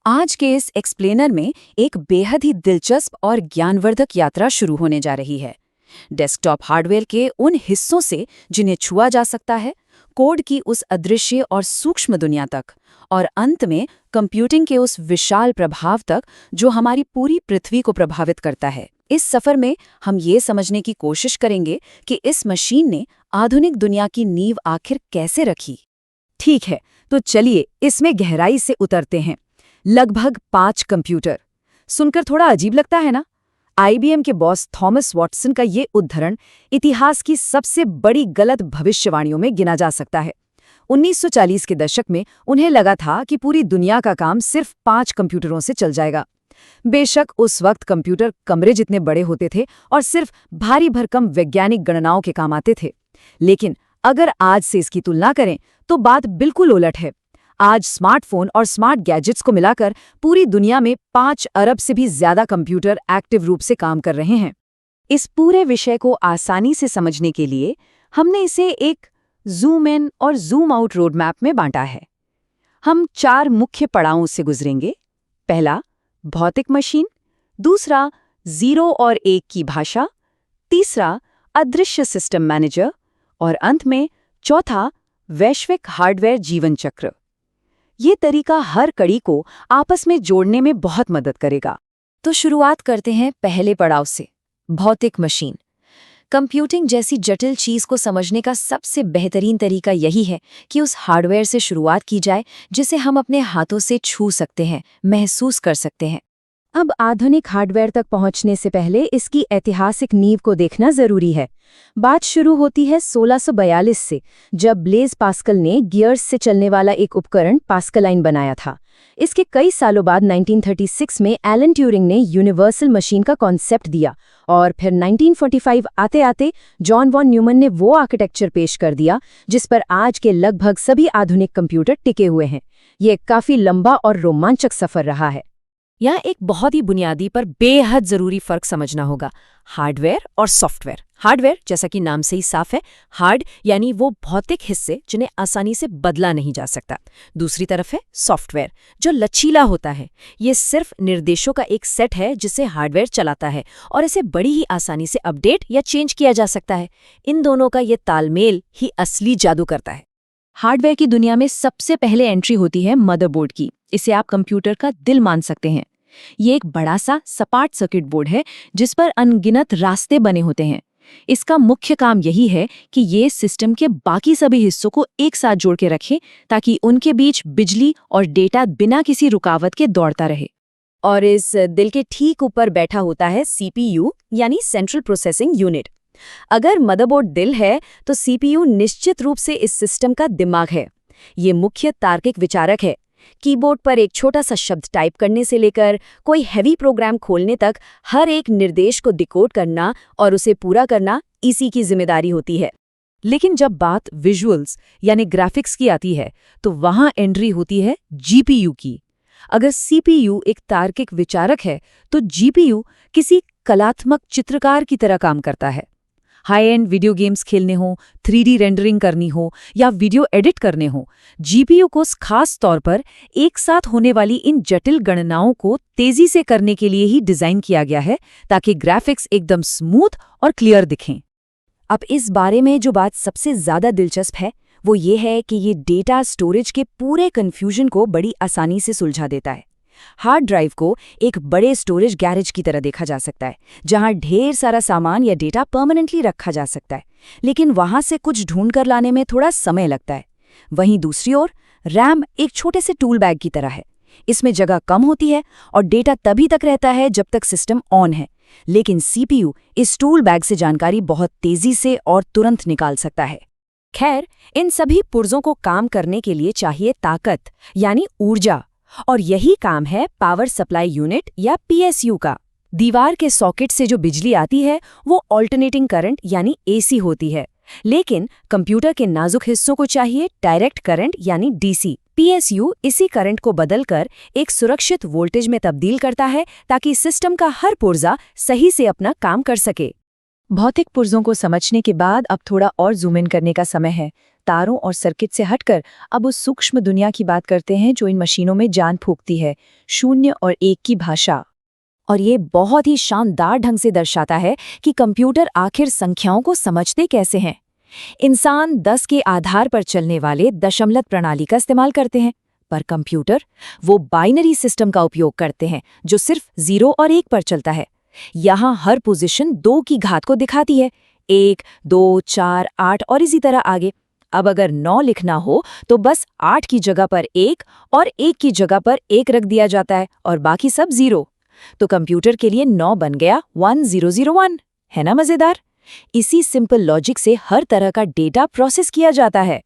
आज के इस एक्सप्लेनर में एक बेहद ही दिलचस्प और ज्ञानवर्धक यात्रा शुरू होने जा रही है। डेस्कटॉप हार्डवेयर के उन हिस्सों से जिन्हें छुआ जा सकता है, कोड की उस अदृश्य और सूक्ष्म दुनिया तक, और अंत में कंप्यूटिंग के उस विशाल प्रभाव तक जो हमारी पूरी पृथ्वी को प्रभावित करता है। इस सफर में हम ये समझने की कोशिश करेंगे कि इस मशीन ने आधुनिक दुनिया की नींव आखिर कैसे रखी। ठीक है, तो चलिए इसमें गहराई से उतरते हैं। लगभग 5 कंप्यूटर। सुनकर थोड़ा अजीब लगता है ना? IBM के बॉस थॉमस वॉटसन का ये उद्धरण इतिहास की सबसे बड़ी गलत भविष्यवाणियों में गिना जा सकता है। 1940 के दशक में उन्हें लगा था कि पूरी दुनिया का काम सिर्फ 5 कंप्यूटरों से चल जाएगा। बेशक उस वक्त कंप्यूटर कमरे जितने बड़े होते थे और सिर्फ भारी भरकम वैज्ञानिक गणनाओं के काम आते थे। लेकिन अगर आज से इसकी तुलना करें तो बात बिल्कुल उलट है। आज स्मार्टफोन और स्मार्ट गैजेट्स को मिलाकर पूरी दुनिया में 5 अरब से भी ज्यादा कंप्यूटर एक्टिव रूप से काम कर रहे हैं। इस पूरे विषय को आसानी से समझने के लिए हमने इसे एक जूम इन और जूम आउट रोडमैप में बांटा है। हम 4 मुख्य पड़ावों से गुजरेंगे। पहला, भौतिक मशीन। दूसरा, 0 और 1 की भाषा। तीसरा, अदृश्य सिस्टम मैनेजर। और अंत में चौथा, वैश्विक हार्डवेयर जीवन चक्र। ये तरीका हर कड़ी को आपस में जोड़ने में बहुत मदद करेगा। तो शुरुआत करते हैं पहले पड़ाव से, भौतिक मशीन। कंप्यूटिंग जैसी जटिल चीज को समझने का सबसे बेहतरीन तरीका यही है कि उस हार्डवेयर से शुरुआत की जाए जिसे हम अपने हाथों से छू सकते हैं, महसूस कर सकते हैं। अब आधुनिक हार्डवेयर तक पहुंचने से पहले इसकी ऐतिहासिक नींव को देखना जरूरी है। बात शुरू होती है 1642 से, जब ब्लेज पास्कल ने गियर्स से चलने वाला एक उपकरण पास्कलाइन बनाया था। इसके कई सालों बाद 1936 में एलन ट्यूरिंग ने यूनिवर्सल मशीन का कॉन्सेप्ट दिया, और फिर 1945 आते आते जॉन वॉन न्यूमन ने वो आर्किटेक्चर पेश कर दिया जिस पर आज के लगभग सभी आधुनिक कंप्यूटर टिके हुए हैं। ये काफी लंबा और रोमांचक सफर रहा है। यहाँ एक बहुत ही बुनियादी पर बेहद जरूरी फर्क समझना होगा, हार्डवेयर और सॉफ्टवेयर। हार्डवेयर, जैसा कि नाम से ही साफ है, हार्ड यानी वो भौतिक हिस्से जिन्हें आसानी से बदला नहीं जा सकता। दूसरी तरफ है सॉफ्टवेयर, जो लचीला होता है। ये सिर्फ निर्देशों का एक सेट है जिसे हार्डवेयर चलाता है, और इसे बड़ी ही आसानी से अपडेट या चेंज किया जा सकता है। इन दोनों का ये तालमेल ही असली जादू करता है। हार्डवेयर की दुनिया में सबसे पहले एंट्री होती है मदरबोर्ड की। इसे आप कंप्यूटर का दिल मान सकते हैं। ये एक बड़ा सा सपाट सर्किट बोर्ड है जिस पर अनगिनत रास्ते बने होते हैं। इसका मुख्य काम यही है कि ये सिस्टम के बाकी सभी हिस्सों को एक साथ जोड़ के रखे ताकि उनके बीच बिजली और डेटा बिना किसी रुकावट के दौड़ता रहे। और इस दिल के ठीक ऊपर बैठा होता है CPU, यानी सेंट्रल प्रोसेसिंग यूनिट। अगर मदरबोर्ड दिल है तो CPU निश्चित रूप से इस सिस्टम का दिमाग है। ये मुख्य तार्किक विचारक है। कीबोर्ड पर एक छोटा सा शब्द टाइप करने से लेकर कोई हैवी प्रोग्राम खोलने तक हर एक निर्देश को डिकोड करना और उसे पूरा करना इसी की जिम्मेदारी होती है। लेकिन जब बात विजुअल्स यानी ग्राफिक्स की आती है तो वहां एंट्री होती है GPU की। अगर CPU एक तार्किक विचारक है तो GPU किसी कलात्मक चित्रकार की तरह काम करता है। हाई एंड वीडियो गेम्स खेलने हो, 3D रेंडरिंग करनी हो या वीडियो एडिट करने हो, GPU को खास तौर पर एक साथ होने वाली इन जटिल गणनाओं को तेजी से करने के लिए ही डिजाइन किया गया है ताकि ग्राफिक्स एकदम स्मूथ और क्लियर दिखें। अब इस बारे में जो बात सबसे ज्यादा दिलचस्प है वो ये है कि ये डेटा स्टोरेज के पूरे कन्फ्यूजन को बड़ी आसानी से सुलझा देता है। हार्ड ड्राइव को एक बड़े स्टोरेज गैरेज की तरह देखा जा सकता है, जहां ढेर सारा सामान या डेटा परमानेंटली रखा जा सकता है, लेकिन वहां से कुछ ढूंढ कर लाने में थोड़ा समय लगता है। वहीं दूसरी ओर रैम एक छोटे से टूल बैग की तरह है। इसमें जगह कम होती है और डेटा तभी तक रहता है जब तक सिस्टम ऑन है, लेकिन CPU इस टूल बैग से जानकारी बहुत तेजी से और तुरंत निकाल सकता है। खैर, इन सभी पुर्जों को काम करने के लिए चाहिए ताकत, यानी ऊर्जा, और यही काम है पावर सप्लाई यूनिट या PSU का। दीवार के सॉकेट से जो बिजली आती है वो ऑल्टरनेटिंग करंट यानी AC होती है, लेकिन कंप्यूटर के नाजुक हिस्सों को चाहिए डायरेक्ट करंट यानी DC। PSU इसी करंट को बदलकर एक सुरक्षित वोल्टेज में तब्दील करता है ताकि सिस्टम का हर पुर्जा सही से अपना काम कर सके। भौतिक पुर्जों को समझने के बाद अब थोड़ा और जूम इन करने का समय है। तारों और सर्किट से हटकर अब उस सूक्ष्म दुनिया की बात करते हैं जो इन मशीनों में जान फूंकती है, 0 और 1 की भाषा। और ये बहुत ही शानदार ढंग से दर्शाता है कि कंप्यूटर आखिर संख्याओं को समझते कैसे हैं। इंसान 10 के आधार पर चलने वाले दशमलव प्रणाली का इस्तेमाल करते हैं, पर कंप्यूटर वो बाइनरी सिस्टम का उपयोग करते हैं जो सिर्फ 0 और 1 पर चलता है। यहाँ हर पोजीशन 2 की घात को दिखाती है, 1, 2, 4, 8 और इसी तरह आगे। अब अगर 9 लिखना हो तो बस 8 की जगह पर 1 और 1 की जगह पर 1 रख दिया जाता है और बाकी सब 0। तो कंप्यूटर के लिए 9 बन गया 1001। है ना मजेदार? इसी सिंपल लॉजिक से हर तरह का डेटा प्रोसेस किया जाता है।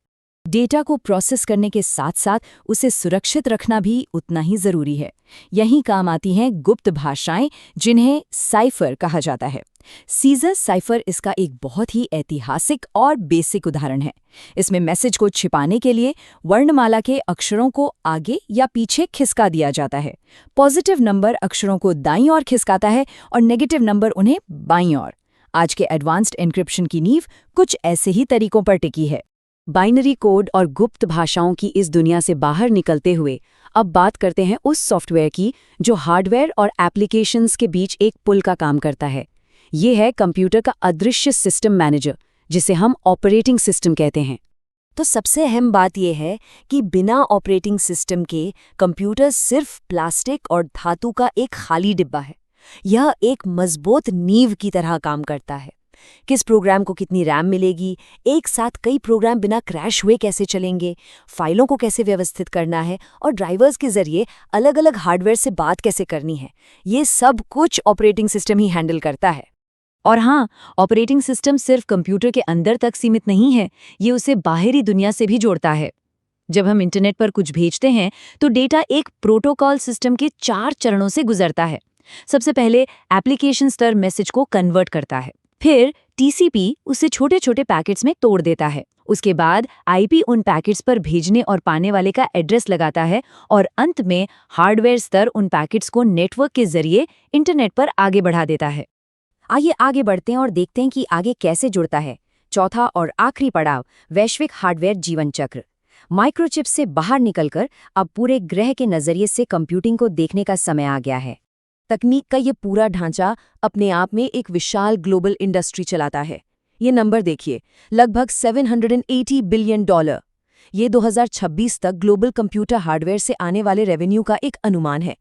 डेटा को प्रोसेस करने के साथ साथ उसे सुरक्षित रखना भी उतना ही जरूरी है। यहीं काम आती हैं गुप्त भाषाएं, जिन्हें साइफर कहा जाता है। सीजर साइफर इसका एक बहुत ही ऐतिहासिक और बेसिक उदाहरण है। इसमें मैसेज को छिपाने के लिए वर्णमाला के अक्षरों को आगे या पीछे खिसका दिया जाता है। पॉजिटिव नंबर अक्षरों को दाईं ओर खिसकाता है और नेगेटिव नंबर उन्हें बाईं ओर। आज के एडवांस्ड एन्क्रिप्शन की नींव कुछ ऐसे ही तरीकों पर टिकी है। बाइनरी कोड और गुप्त भाषाओं की इस दुनिया से बाहर निकलते हुए अब बात करते हैं उस सॉफ्टवेयर की जो हार्डवेयर और एप्लीकेशंस के बीच एक पुल का काम करता है। ये है कंप्यूटर का अदृश्य सिस्टम मैनेजर, जिसे हम ऑपरेटिंग सिस्टम कहते हैं। तो सबसे अहम बात यह है कि बिना ऑपरेटिंग सिस्टम के कंप्यूटर सिर्फ प्लास्टिक और धातु का एक खाली डिब्बा है। यह एक मजबूत नींव की तरह काम करता है। किस प्रोग्राम को कितनी रैम मिलेगी, एक साथ कई प्रोग्राम बिना क्रैश हुए कैसे चलेंगे, फाइलों को कैसे व्यवस्थित करना है और ड्राइवर्स के जरिए अलग अलग हार्डवेयर से बात कैसे करनी है, ये सब कुछ ऑपरेटिंग सिस्टम ही हैंडल करता है। और हाँ, ऑपरेटिंग सिस्टम सिर्फ कंप्यूटर के अंदर तक सीमित नहीं है, ये उसे बाहरी दुनिया से भी जोड़ता है। जब हम इंटरनेट पर कुछ भेजते हैं तो डेटा एक प्रोटोकॉल सिस्टम के 4 चरणों से गुजरता है। सबसे पहले एप्लीकेशन स्तर मैसेज को कन्वर्ट करता है, फिर टीसीपी उसे छोटे छोटे पैकेट्स में तोड़ देता है, उसके बाद आईपी उन पैकेट्स पर भेजने और पाने वाले का एड्रेस लगाता है और अंत में हार्डवेयर स्तर उन पैकेट्स को नेटवर्क के जरिए इंटरनेट पर आगे बढ़ा देता है। आइए आगे बढ़ते हैं और देखते हैं कि आगे कैसे जुड़ता है। चौथा और आखिरी पड़ाव, वैश्विक हार्डवेयर जीवन चक्र। माइक्रोचिप से बाहर निकलकर अब पूरे ग्रह के नजरिए से कंप्यूटिंग को देखने का समय आ गया है। तकनीक का ये पूरा ढांचा अपने आप में एक विशाल ग्लोबल इंडस्ट्री चलाता है। ये नंबर देखिए, लगभग $780 बिलियन। ये 2026 तक ग्लोबल कंप्यूटर हार्डवेयर से आने वाले रेवेन्यू का एक अनुमान है।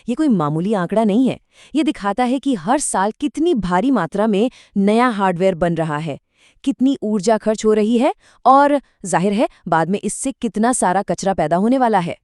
ये कोई मामूली आंकड़ा नहीं है। ये दिखाता है कि हर साल कितनी भारी मात्रा में नया हार्डवेयर बन रहा है, कितनी ऊर्जा खर्च हो रही है और जाहिर है बाद में इससे कितना सारा कचरा पैदा होने वाला है।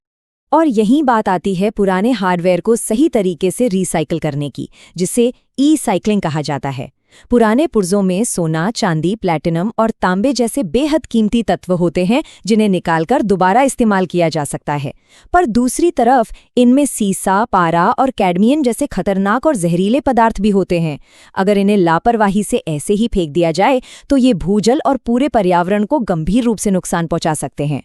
और यही बात आती है पुराने हार्डवेयर को सही तरीके से रिसाइकिल करने की, जिसे ई-साइक्लिंग कहा जाता है। पुराने पुर्जों में सोना, चांदी, प्लैटिनम और तांबे जैसे बेहद कीमती तत्व होते हैं जिन्हें निकालकर दोबारा इस्तेमाल किया जा सकता है। पर दूसरी तरफ इनमें सीसा, पारा और कैडमियम जैसे खतरनाक और जहरीले पदार्थ भी होते हैं। अगर इन्हें लापरवाही से ऐसे ही फेंक दिया जाए तो ये भूजल और पूरे पर्यावरण को गंभीर रूप से नुकसान पहुंचा सकते हैं।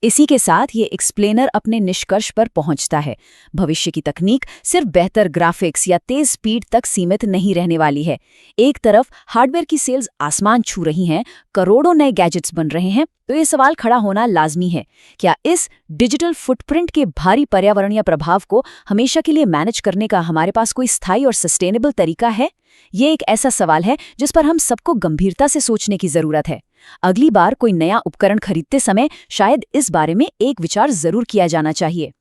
इसी के साथ ये एक्सप्लेनर अपने निष्कर्ष पर पहुंचता है। भविष्य की तकनीक सिर्फ बेहतर ग्राफिक्स या तेज स्पीड तक सीमित नहीं रहने वाली है। एक तरफ हार्डवेयर की सेल्स आसमान छू रही हैं, करोड़ों नए गैजेट्स बन रहे हैं, तो ये सवाल खड़ा होना लाजमी है, क्या इस डिजिटल फुटप्रिंट के भारी पर्यावरणीय प्रभाव को हमेशा के लिए मैनेज करने का हमारे पास कोई स्थायी और सस्टेनेबल तरीका है? ये एक ऐसा सवाल है जिस पर हम सबको गंभीरता से सोचने की जरूरत है। अगली बार कोई नया उपकरण खरीदते समय शायद इस बारे में एक विचार जरूर किया जाना चाहिए।